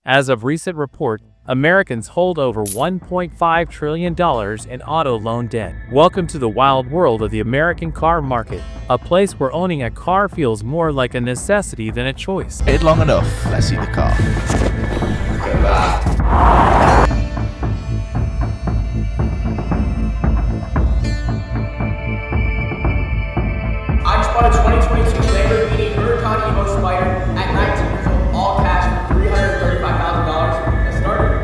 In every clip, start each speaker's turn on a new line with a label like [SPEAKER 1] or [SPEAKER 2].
[SPEAKER 1] As of recent report, Americans hold over $1.5 trillion in auto loan debt. Welcome to the wild world of the American car market, a place where owning a car feels more like a necessity than a choice.
[SPEAKER 2] Wait long enough. Let's see the car.
[SPEAKER 3] I just bought a 2022 Lamborghini Huracan Evo Spider at 19 years old, all cash for $335,000. Let's start it.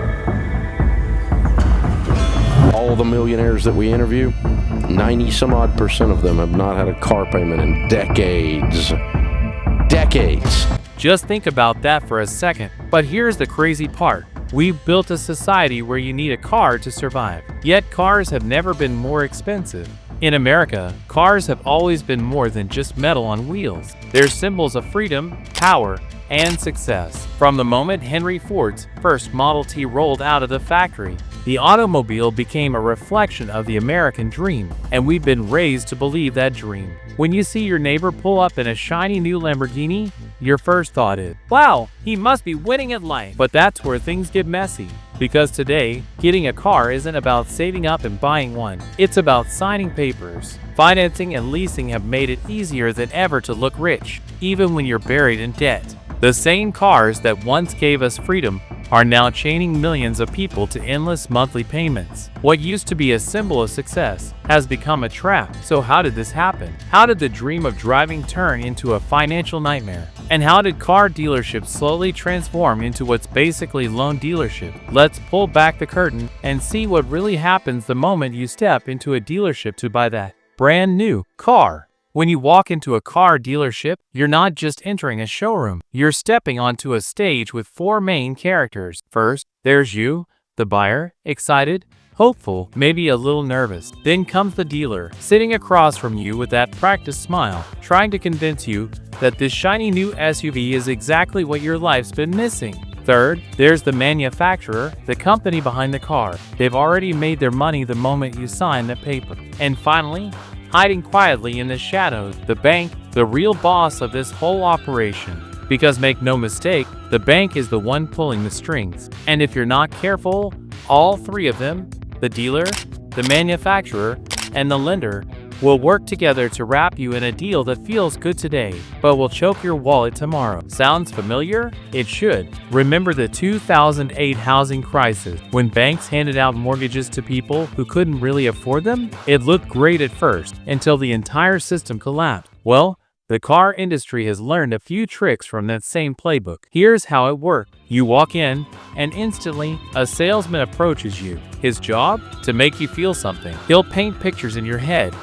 [SPEAKER 4] All the millionaires that we interview, 90-some-odd% of them have not had a car payment in decades. Decades.
[SPEAKER 1] Just think about that for a second. But here's the crazy part. We've built a society where you need a car to survive. Yet cars have never been more expensive. In America, cars have always been more than just metal on wheels. They're symbols of freedom, power, and success. From the moment Henry Ford's first Model T rolled out of the factory, the automobile became a reflection of the American dream, and we've been raised to believe that dream. When you see your neighbor pull up in a shiny new Lamborghini, your first thought is, wow, he must be winning at life. But that's where things get messy. Because today, getting a car isn't about saving up and buying one. It's about signing papers. Financing and leasing have made it easier than ever to look rich, even when you're buried in debt. The same cars that once gave us freedom are now chaining millions of people to endless monthly payments. What used to be a symbol of success has become a trap. So how did this happen? How did the dream of driving turn into a financial nightmare? And how did car dealerships slowly transform into what's basically loan dealership? Let's pull back the curtain and see what really happens the moment you step into a dealership to buy that brand new car. When you walk into a car dealership, you're not just entering a showroom. You're stepping onto a stage with four main characters. First, there's you, the buyer, excited, hopeful, maybe a little nervous. Then comes the dealer, sitting across from you with that practiced smile, trying to convince you that this shiny new SUV is exactly what your life's been missing. Third, there's the manufacturer, the company behind the car. They've already made their money the moment you sign the paper. And finally, hiding quietly in the shadows, the bank, the real boss of this whole operation. Because make no mistake, the bank is the one pulling the strings. And if you're not careful, all three of them, the dealer, the manufacturer, and the lender, will work together to wrap you in a deal that feels good today, but will choke your wallet tomorrow. Sounds familiar? It should. Remember the 2008 housing crisis, when banks handed out mortgages to people who couldn't really afford them? It looked great at first, until the entire system collapsed. Well, the car industry has learned a few tricks from that same playbook. Here's how it worked. You walk in, and instantly, a salesman approaches you. His job? To make you feel something. He'll paint pictures in your head.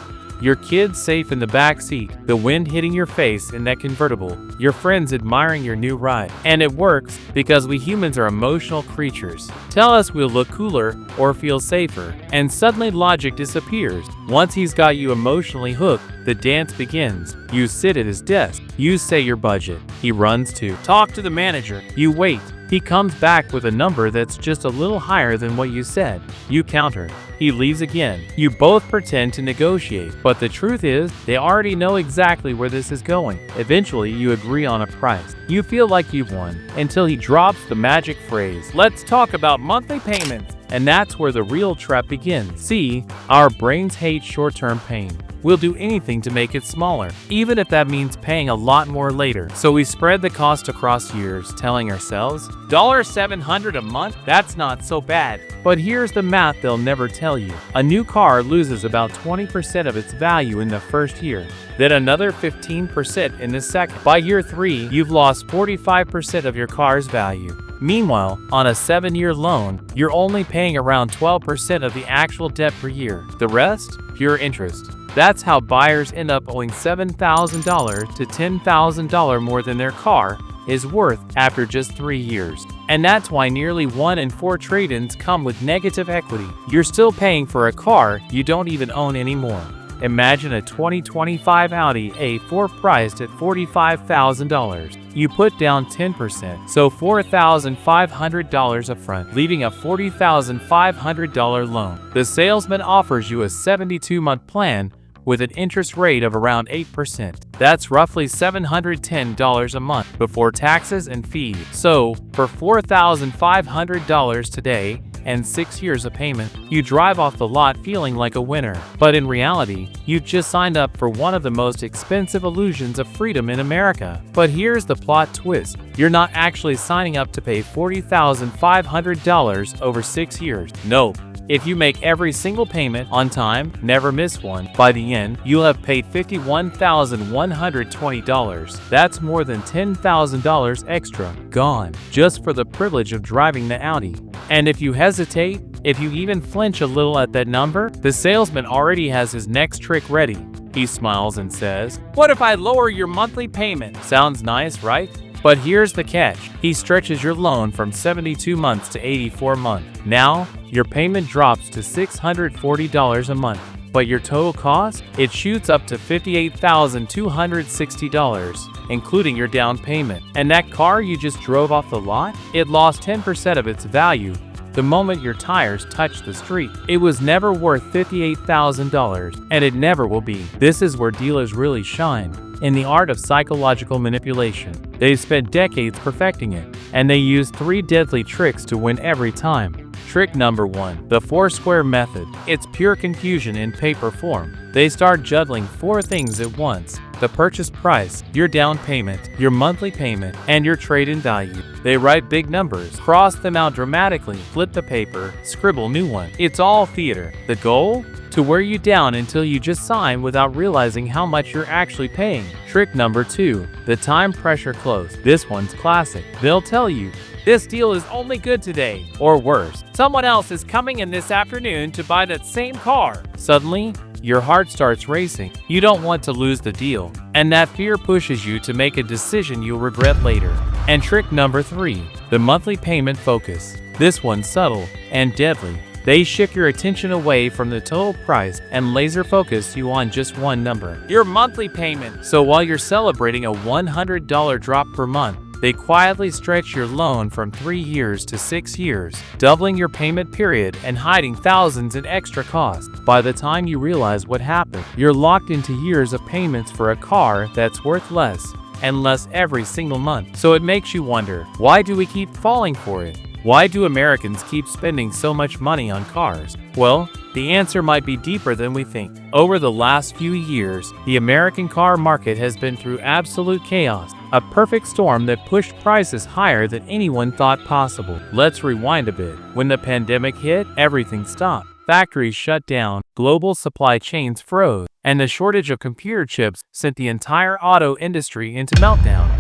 [SPEAKER 1] Your kids safe in the back seat, the wind hitting your face in that convertible, your friends admiring your new ride. And it works because we humans are emotional creatures. Tell us we'll look cooler or feel safer, and suddenly logic disappears. Once he's got you emotionally hooked, the dance begins. You sit at his desk. You say your budget. He runs to talk to the manager. You wait. He comes back with a number that's just a little higher than what you said. You counter. He leaves again. You both pretend to negotiate, but the truth is, they already know exactly where this is going. Eventually, you agree on a price. You feel like you've won, until he drops the magic phrase, "Let's talk about monthly payments." And that's where the real trap begins. See, our brains hate short-term pain. We'll do anything to make it smaller, even if that means paying a lot more later. So we spread the cost across years, telling ourselves, $700 a month? That's not so bad. But here's the math they'll never tell you. A new car loses about 20% of its value in the first year, then another 15% in the second. By year 3, you've lost 45% of your car's value. Meanwhile, on a 7-year loan, you're only paying around 12% of the actual debt per year. The rest? Pure interest. That's how buyers end up owing $7,000 to $10,000 more than their car is worth after just 3 years. And that's why nearly 1 in 4 trade-ins come with negative equity. You're still paying for a car you don't even own anymore. Imagine a 2025 Audi A4 priced at $45,000. You put down 10%, so $4,500 upfront, leaving a $40,500 loan. The salesman offers you a 72-month plan, with an interest rate of around 8%. That's roughly $710 a month before taxes and fees. So, for $4,500 today, and 6 years of payment, you drive off the lot feeling like a winner. But in reality, you've just signed up for one of the most expensive illusions of freedom in America. But here's the plot twist. You're not actually signing up to pay $40,500 over 6 years. No. If you make every single payment on time, never miss one, by the end, you'll have paid $51,120. That's more than $10,000 extra, gone, just for the privilege of driving the Audi. And if you hesitate, if you even flinch a little at that number, the salesman already has his next trick ready. He smiles and says, "What if I lower your monthly payment?" Sounds nice, right? But here's the catch. He stretches your loan from 72 months to 84 months. Now, your payment drops to $640 a month. But your total cost? It shoots up to $58,260, including your down payment. And that car you just drove off the lot? It lost 10% of its value the moment your tires touched the street. It was never worth $58,000, and it never will be. This is where dealers really shine, in the art of psychological manipulation. They've spent decades perfecting it, and they use 3 deadly tricks to win every time. Trick number 1, the 4-square method. It's pure confusion in paper form. They start juggling 4 things at once: the purchase price, your down payment, your monthly payment, and your trade-in value. They write big numbers, cross them out dramatically, flip the paper, scribble new one. It's all theater. The goal? To wear you down until you just sign without realizing how much you're actually paying. Trick number 2, the time pressure close. This one's classic. They'll tell you, "This deal is only good today," or worse, "Someone else is coming in this afternoon to buy that same car." Suddenly, your heart starts racing. You don't want to lose the deal, and that fear pushes you to make a decision you'll regret later. And trick number 3, the monthly payment focus. This one's subtle and deadly. They shift your attention away from the total price and laser focus you on just one number: your monthly payment. So while you're celebrating a $100 drop per month, they quietly stretch your loan from 3 years to 6 years, doubling your payment period and hiding thousands in extra costs. By the time you realize what happened, you're locked into years of payments for a car that's worth less and less every single month. So it makes you wonder, why do we keep falling for it? Why do Americans keep spending so much money on cars? Well, the answer might be deeper than we think. Over the last few years, the American car market has been through absolute chaos, a perfect storm that pushed prices higher than anyone thought possible. Let's rewind a bit. When the pandemic hit, everything stopped. Factories shut down, global supply chains froze, and the shortage of computer chips sent the entire auto industry into meltdown.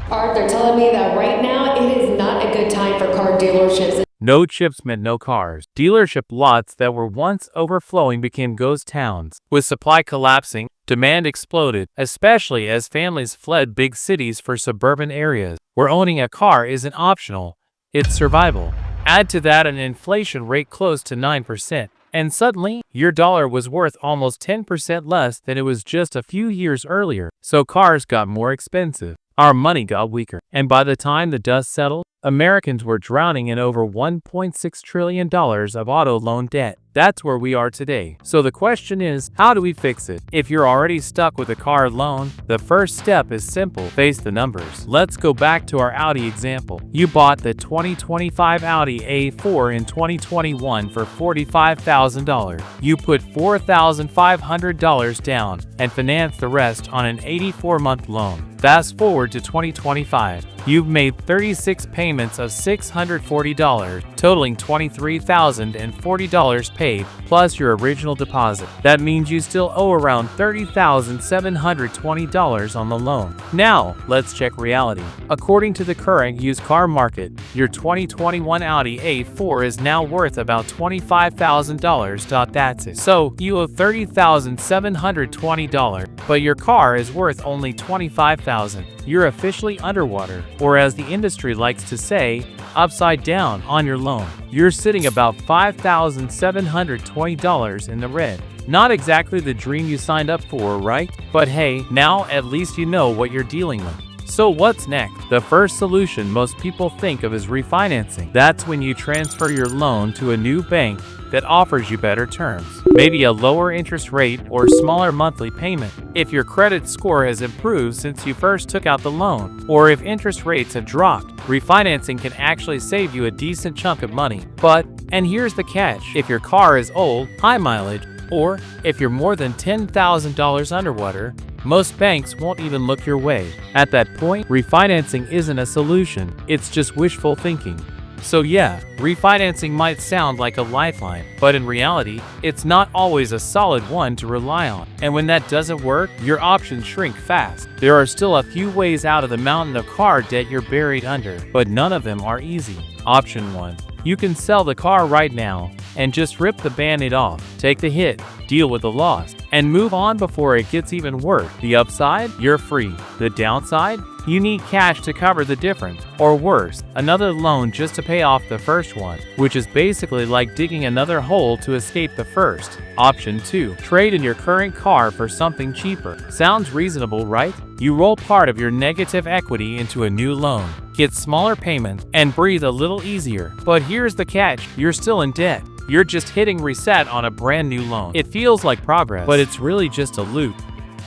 [SPEAKER 5] Art, they're telling me that right now it is not a good time for car dealerships.
[SPEAKER 1] No chips meant no cars. Dealership lots that were once overflowing became ghost towns. With supply collapsing, demand exploded, especially as families fled big cities for suburban areas, where owning a car isn't optional, it's survival. Add to that an inflation rate close to 9%, and suddenly, your dollar was worth almost 10% less than it was just a few years earlier. So cars got more expensive. Our money got weaker, and by the time the dust settled, Americans were drowning in over $1.6 trillion of auto loan debt. That's where we are today. So the question is, how do we fix it? If you're already stuck with a car loan, the first step is simple: face the numbers. Let's go back to our Audi example. You bought the 2025 Audi A4 in 2021 for $45,000. You put $4,500 down and financed the rest on an 84-month loan. Fast forward to 2025. You've made 36 payments of $640, totaling $23,040 paid, plus your original deposit. That means you still owe around $30,720 on the loan. Now, let's check reality. According to the current used car market, your 2021 Audi A4 is now worth about $25,000. That's it. So, you owe $30,720, but your car is worth only $25,000. You're officially underwater, or as the industry likes to say, upside down on your loan. You're sitting about $5,720 in the red. Not exactly the dream you signed up for, right? But hey, now at least you know what you're dealing with. So what's next? The first solution most people think of is refinancing. That's when you transfer your loan to a new bank that offers you better terms. maybe a lower interest rate or smaller monthly payment. If your credit score has improved since you first took out the loan, or if interest rates have dropped, refinancing can actually save you a decent chunk of money. But, and here's the catch, if your car is old, high mileage, or if you're more than $10,000 underwater, most banks won't even look your way. At that point, refinancing isn't a solution, it's just wishful thinking. So yeah, refinancing might sound like a lifeline, but in reality, it's not always a solid one to rely on. And when that doesn't work, your options shrink fast. There are still a few ways out of the mountain of car debt you're buried under, but none of them are easy. Option 1. You can sell the car right now and just rip the band-aid off, take the hit, deal with the loss, and move on before it gets even worse. The upside? You're free. The downside? You need cash to cover the difference, or worse, another loan just to pay off the first one, which is basically like digging another hole to escape the first. Option 2. Trade in your current car for something cheaper. Sounds reasonable, right? You roll part of your negative equity into a new loan, get smaller payments, and breathe a little easier. But here's the catch, you're still in debt. You're just hitting reset on a brand new loan. It feels like progress, but it's really just a loop.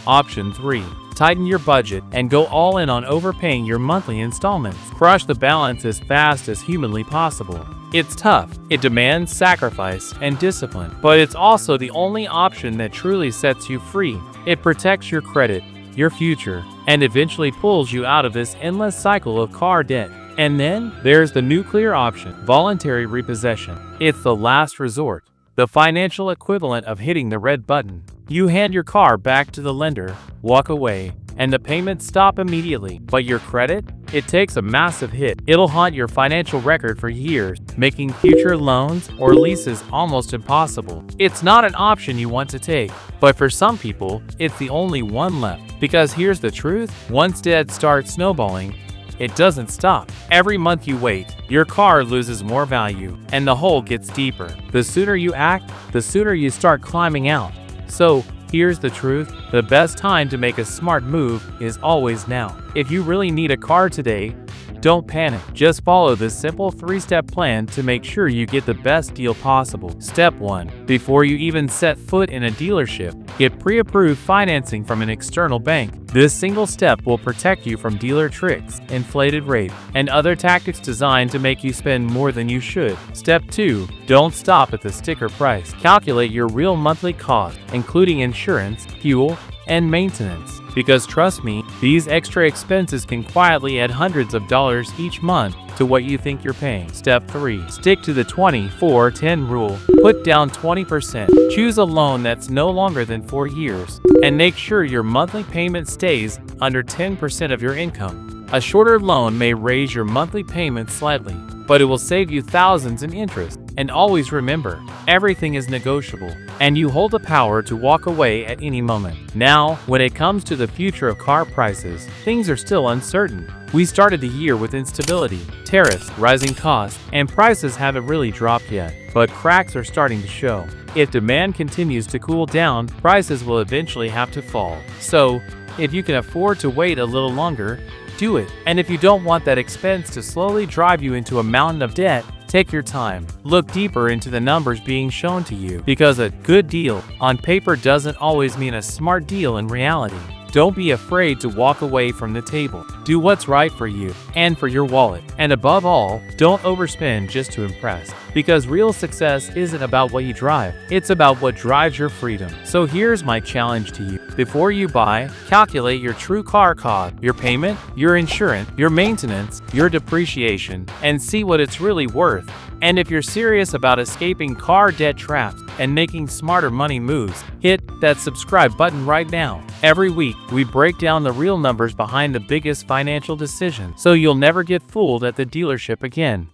[SPEAKER 1] Option 3. Tighten your budget and go all in on overpaying your monthly installments. Crush the balance as fast as humanly possible. It's tough, it demands sacrifice and discipline, but it's also the only option that truly sets you free. It protects your credit, your future, and eventually pulls you out of this endless cycle of car debt. And then there's the nuclear option, voluntary repossession. It's the last resort, the financial equivalent of hitting the red button. You hand your car back to the lender, walk away, and the payments stop immediately. But your credit? It takes a massive hit. It'll haunt your financial record for years, making future loans or leases almost impossible. It's not an option you want to take, but for some people, it's the only one left. Because here's the truth, once debt starts snowballing, it doesn't stop. Every month you wait, your car loses more value, and the hole gets deeper. The sooner you act, the sooner you start climbing out. So, here's the truth, the best time to make a smart move is always now. If you really need a car today, don't panic. Just follow this simple 3-step plan to make sure you get the best deal possible. Step 1. Before you even set foot in a dealership, get pre-approved financing from an external bank. This single step will protect you from dealer tricks, inflated rates, and other tactics designed to make you spend more than you should. Step 2. Don't stop at the sticker price. Calculate your real monthly cost, including insurance, fuel, and maintenance. Because trust me, these extra expenses can quietly add hundreds of dollars each month to what you think you're paying. Step 3. Stick to the 20-4-10 rule. Put down 20%. Choose a loan that's no longer than 4 years. And make sure your monthly payment stays under 10% of your income. A shorter loan may raise your monthly payment slightly, but it will save you thousands in interest. And always remember, everything is negotiable, and you hold the power to walk away at any moment. Now, when it comes to the future of car prices, things are still uncertain. We started the year with instability, tariffs, rising costs, and prices haven't really dropped yet, but cracks are starting to show. If demand continues to cool down, prices will eventually have to fall. So, if you can afford to wait a little longer, do it. And if you don't want that expense to slowly drive you into a mountain of debt, take your time. Look deeper into the numbers being shown to you, because a good deal on paper doesn't always mean a smart deal in reality. Don't be afraid to walk away from the table. Do what's right for you and for your wallet. And above all, don't overspend just to impress. Because real success isn't about what you drive, it's about what drives your freedom. So here's my challenge to you. Before you buy, calculate your true car cost, your payment, your insurance, your maintenance, your depreciation, and see what it's really worth. And if you're serious about escaping car debt traps and making smarter money moves, hit that subscribe button right now. Every week, we break down the real numbers behind the biggest financial decisions, so you'll never get fooled at the dealership again.